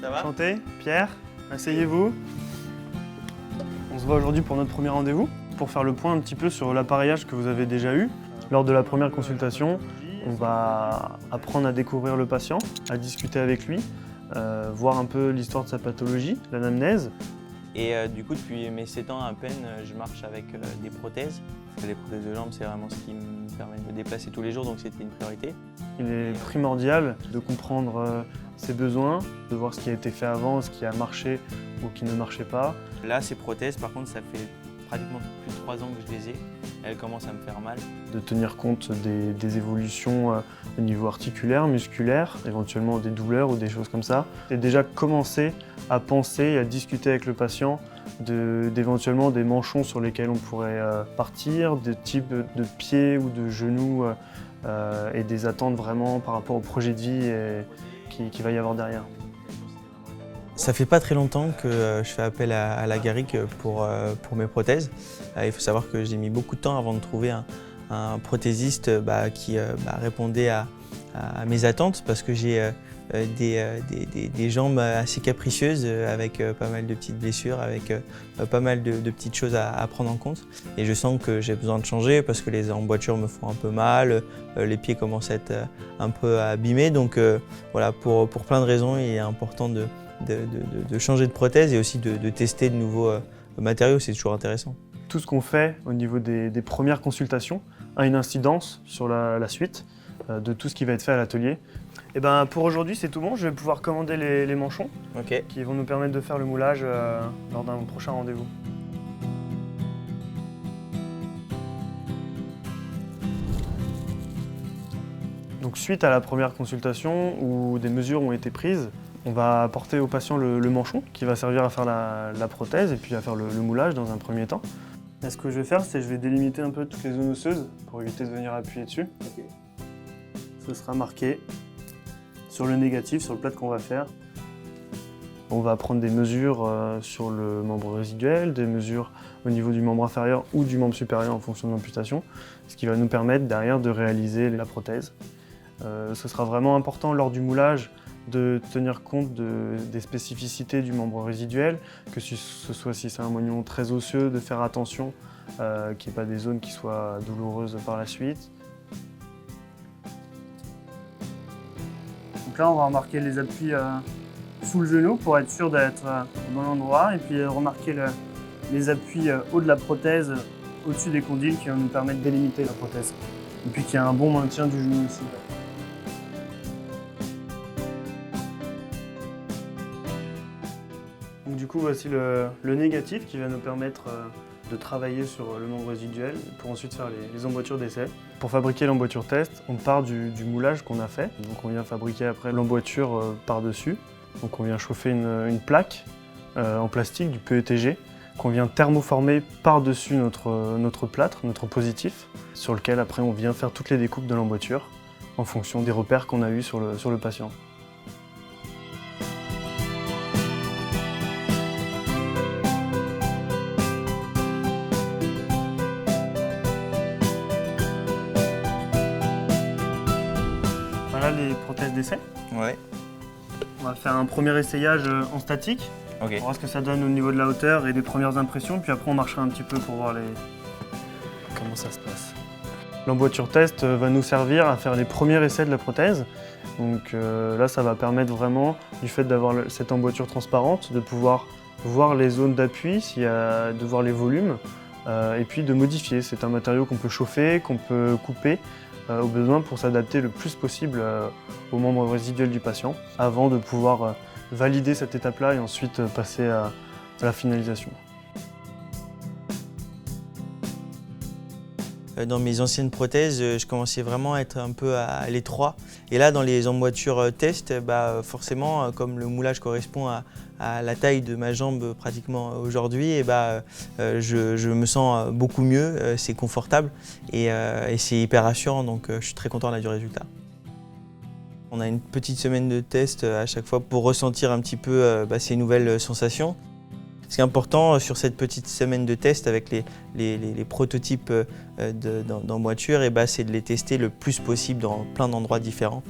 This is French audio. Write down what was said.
Ça va? Enchanté, Pierre, asseyez-vous. On se voit aujourd'hui pour notre premier rendez-vous, pour faire le point un petit peu sur l'appareillage que vous avez déjà eu. Lors de la première consultation, on va apprendre à découvrir le patient, à discuter avec lui, voir un peu l'histoire de sa pathologie, l'anamnèse. Et du coup, depuis mes 7 ans à peine, je marche avec des prothèses. Les prothèses de jambes, c'est vraiment ce qui me permet de me déplacer tous les jours, donc c'était une priorité. Il est primordial de comprendre ses besoins, de voir ce qui a été fait avant, ce qui a marché ou qui ne marchait pas. Là, ces prothèses, par contre, ça fait pratiquement plus de 3 ans que je les ai. Elles commencent à me faire mal. De tenir compte des évolutions au niveau articulaire, musculaire, éventuellement des douleurs ou des choses comme ça. Et déjà commencer à penser et à discuter avec le patient d'éventuellement des manchons sur lesquels on pourrait partir, des types de pieds ou de genoux et des attentes vraiment par rapport au projet de vie qu'il va y avoir derrière. Ça fait pas très longtemps que je fais appel à la Garrick pour mes prothèses. Il faut savoir que j'ai mis beaucoup de temps avant de trouver un prothésiste qui répondait à mes attentes parce que j'ai des jambes assez capricieuses avec pas mal de petites blessures, avec pas mal de petites choses à prendre en compte. Et je sens que j'ai besoin de changer parce que les emboîtures me font un peu mal, les pieds commencent à être un peu abîmés. Donc voilà, pour plein de raisons, il est important de changer de prothèse et aussi de tester de nouveaux matériaux, c'est toujours intéressant. Tout ce qu'on fait au niveau des premières consultations a une incidence sur la suite de tout ce qui va être fait à l'atelier. Et ben pour aujourd'hui c'est tout bon, je vais pouvoir commander les manchons qui vont nous permettre de faire le moulage lors d'un prochain rendez-vous. Donc suite à la première consultation où des mesures ont été prises, on va apporter au patient le manchon qui va servir à faire la prothèse et puis à faire le moulage dans un premier temps. Et ce que je vais faire, c'est que je vais délimiter un peu toutes les zones osseuses pour éviter de venir appuyer dessus. Ce sera marqué sur le négatif, sur le plâtre qu'on va faire. On va prendre des mesures sur le membre résiduel, des mesures au niveau du membre inférieur ou du membre supérieur en fonction de l'amputation, ce qui va nous permettre derrière de réaliser la prothèse. Ce sera vraiment important lors du moulage de tenir compte des spécificités du membre résiduel, que ce soit si c'est un moignon très osseux, de faire attention qu'il n'y ait pas des zones qui soient douloureuses par la suite. Donc là, on va remarquer les appuis sous le genou pour être sûr d'être au bon endroit et puis remarquer les appuis haut de la prothèse, au-dessus des condyles qui vont nous permettre de délimiter la prothèse. Et puis qu'il y a un bon maintien du genou aussi. Donc du coup, voici le négatif qui va nous permettre de travailler sur le membre résiduel pour ensuite faire les emboîtures d'essai. Pour fabriquer l'emboîture test, on part du moulage qu'on a fait. Donc on vient fabriquer après l'emboîture par-dessus. Donc on vient chauffer une plaque en plastique, du PETG, qu'on vient thermoformer par-dessus notre plâtre, notre positif, sur lequel après on vient faire toutes les découpes de l'emboîture en fonction des repères qu'on a eus sur le patient. Voilà les prothèses d'essai. Ouais. On va faire un premier essayage en statique. On va voir ce que ça donne au niveau de la hauteur et des premières impressions, puis après on marchera un petit peu pour voir comment ça se passe. L'emboîture test va nous servir à faire les premiers essais de la prothèse. Donc là, ça va permettre vraiment, du fait d'avoir cette emboîture transparente, de pouvoir voir les zones d'appui, de voir les volumes, et puis de modifier. C'est un matériau qu'on peut chauffer, qu'on peut couper au besoin pour s'adapter le plus possible aux membres résiduels du patient, avant de pouvoir valider cette étape-là et ensuite passer à la finalisation. Dans mes anciennes prothèses, je commençais vraiment à être un peu à l'étroit. Et là, dans les emboîtures test, forcément, comme le moulage correspond à la taille de ma jambe pratiquement aujourd'hui, je me sens beaucoup mieux, c'est confortable et c'est hyper rassurant, donc je suis très content du résultat. On a une petite semaine de test à chaque fois pour ressentir un petit peu ces nouvelles sensations. Ce qui est important sur cette petite semaine de test avec les prototypes d'emboîtures, c'est de les tester le plus possible dans plein d'endroits différents.